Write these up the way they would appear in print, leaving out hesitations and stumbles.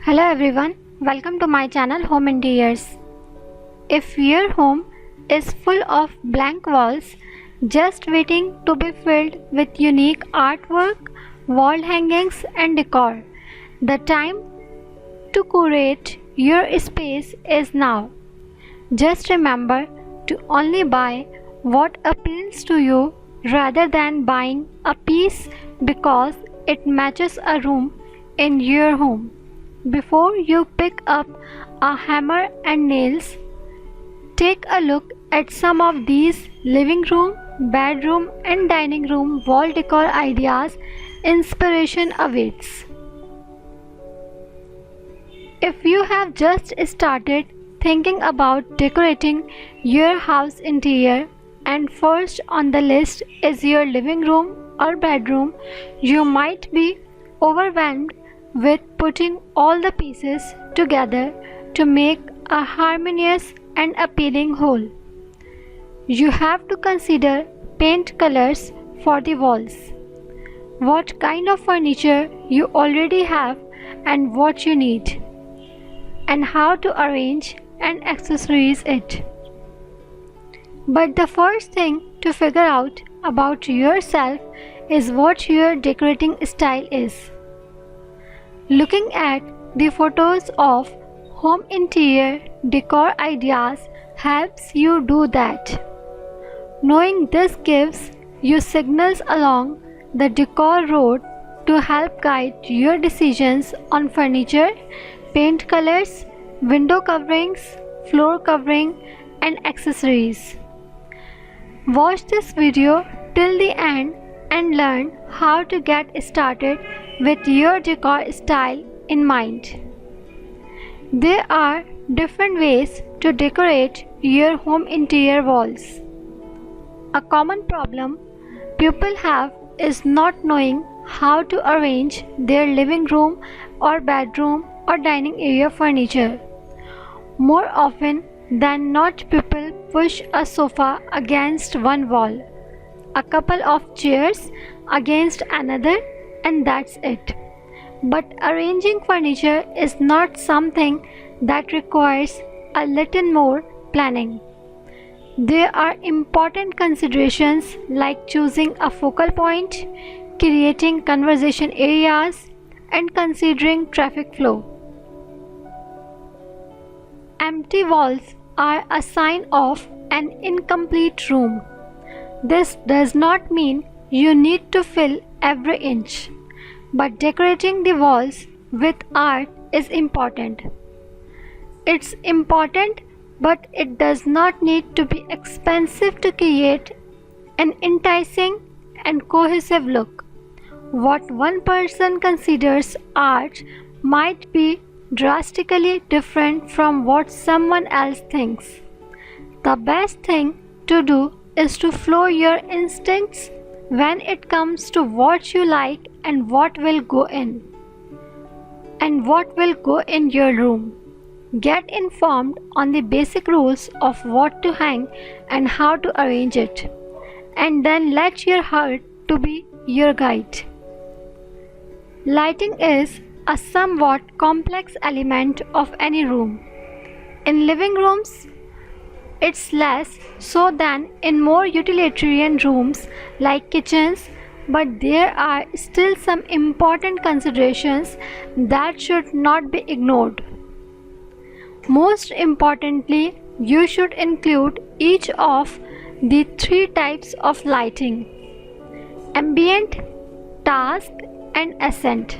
Hello everyone, welcome to my channel Home Interiors. If your home is full of blank walls, just waiting to be filled with unique artwork, wall hangings and decor, the time to curate your space is now. Just remember to only buy what appeals to you rather than buying a piece because it matches a room in your home. Before you pick up a hammer and nails, take a look at some of these living room, bedroom, and dining room wall decor ideas. Inspiration awaits. If you have just started thinking about decorating your house interior and first on the list is your living room or bedroom, you might be overwhelmed with putting all the pieces together to make a harmonious and appealing whole. You have to consider paint colors for the walls, what kind of furniture you already have and what you need, and how to arrange and accessorize it. But the first thing to figure out about yourself is what your decorating style is. Looking at the photos of home interior decor ideas helps you do that. Knowing this gives you signals along the decor road to help guide your decisions on furniture, paint colors, window coverings, floor covering, and accessories. Watch this video till the end and learn how to get started with your decor style in mind. There are different ways to decorate your home interior walls. A common problem people have is not knowing how to arrange their living room or bedroom or dining area furniture. More often than not, people push a sofa against one wall, a couple of chairs against another, and that's it. But arranging furniture is not something that requires a little more planning. There are important considerations like choosing a focal point, creating conversation areas, and considering traffic flow. Empty walls are a sign of an incomplete room. This does not mean you need to fill every inch, but decorating the walls with art is important. It's important, but it does not need to be expensive to create an enticing and cohesive look. What one person considers art might be drastically different from what someone else thinks. The best thing to do is to follow your instincts when it comes to what you like and what will go in your room. Get informed on the basic rules of what to hang and how to arrange it, and then let your heart to be your guide. Lighting is a somewhat complex element of any room. In living rooms, it's less so than in more utilitarian rooms like kitchens, but there are still some important considerations that should not be ignored. Most importantly, you should include each of the three types of lighting: ambient, task, and ascent.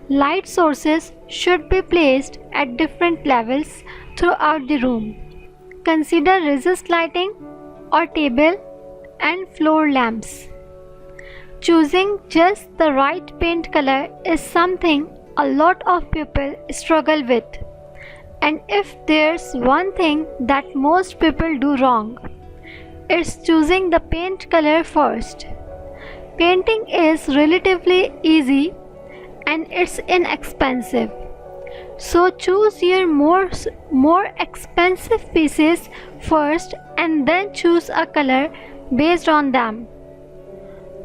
Light sources should be placed at different levels throughout the room. Consider resist lighting or table and floor lamps. Choosing just the right paint color is something a lot of people struggle with. And if there's one thing that most people do wrong, it's choosing the paint color first. Painting is relatively easy and it's inexpensive. So choose your more expensive pieces first and then choose a color based on them.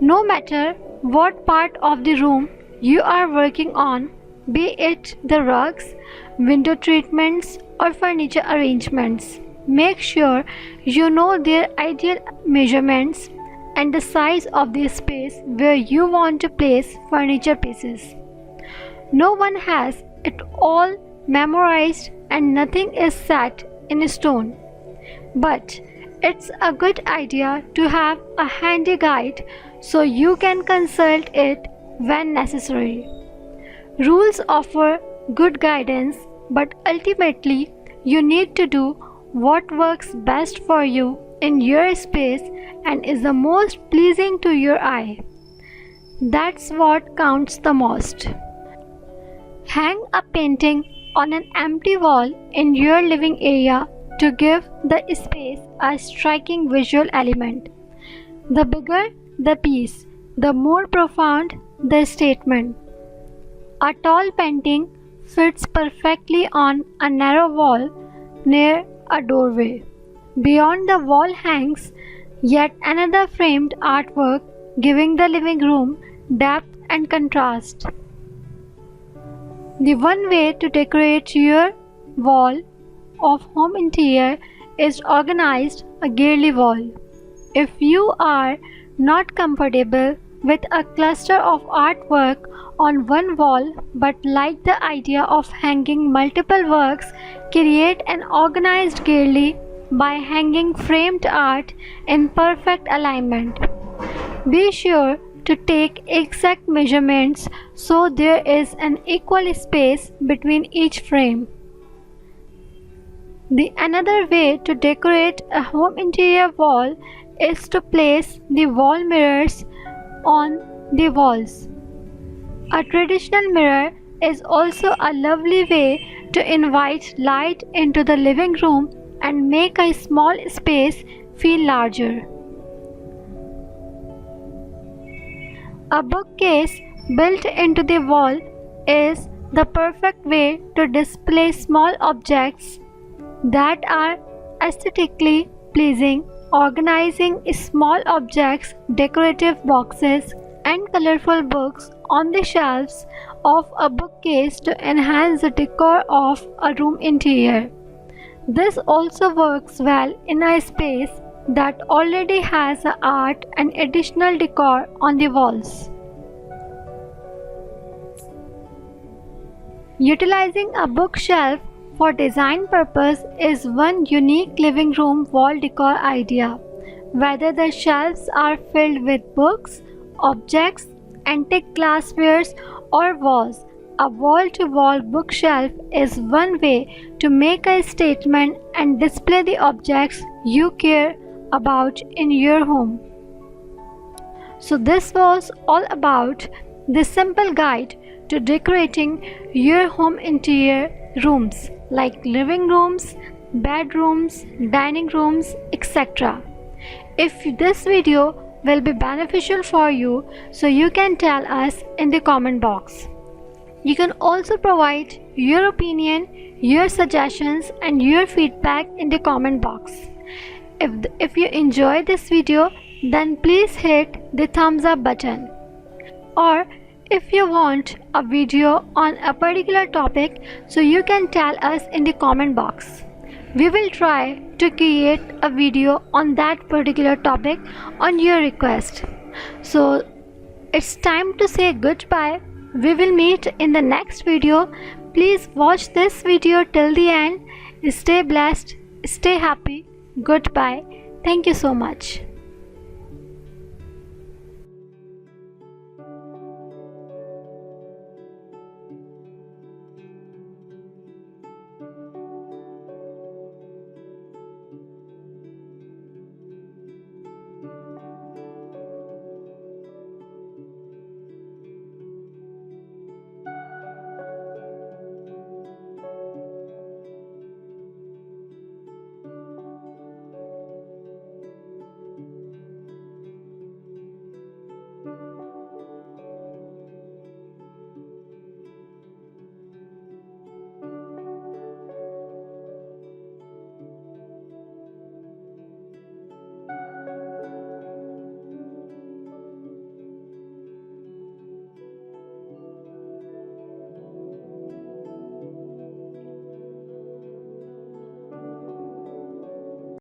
No matter what part of the room you are working on, be it the rugs, window treatments, or furniture arrangements. Make sure you know their ideal measurements and the size of the space where you want to place furniture pieces. No one has it all memorized and nothing is set in stone. But it's a good idea to have a handy guide so you can consult it when necessary. Rules offer good guidance, but ultimately, you need to do what works best for you in your space and is the most pleasing to your eye. That's what counts the most. Hang a painting on an empty wall in your living area to give the space a striking visual element. The bigger the piece, the more profound the statement. A tall painting fits perfectly on a narrow wall near a doorway. Beyond the wall hangs yet another framed artwork, giving the living room depth and contrast. The one way to decorate your wall of home interior is organized a girly wall. If you are not comfortable with a cluster of artwork on one wall but like the idea of hanging multiple works, create an organized girly by hanging framed art in perfect alignment. Be sure to take exact measurements so there is an equal space between each frame. The another way to decorate a home interior wall is to place the wall mirrors on the walls. A traditional mirror is also a lovely way to invite light into the living room and make a small space feel larger. A bookcase built into the wall is the perfect way to display small objects that are aesthetically pleasing. Organizing small objects, decorative boxes, and colorful books on the shelves of a bookcase to enhance the decor of a room interior. This also works well in a space that already has art and additional decor on the walls. Utilizing a bookshelf for design purpose is one unique living room wall decor idea. Whether the shelves are filled with books, objects, antique glasswares, or vases, a wall-to-wall bookshelf is one way to make a statement and display the objects you care about in your home. So this was all about the simple guide to decorating your home interior rooms like living rooms, bedrooms, dining rooms, etc. If this video will be beneficial for you, so you can tell us in the comment box. You can also provide your opinion, your suggestions and your feedback in the comment box. If you enjoy this video, then please hit the thumbs up button. Or if you want a video on a particular topic, so you can tell us in the comment box. We will try to create a video on that particular topic on your request. So it's time to say goodbye. We will meet in the next video. Please watch this video till the end. Stay blessed, stay happy. Goodbye. Thank you so much.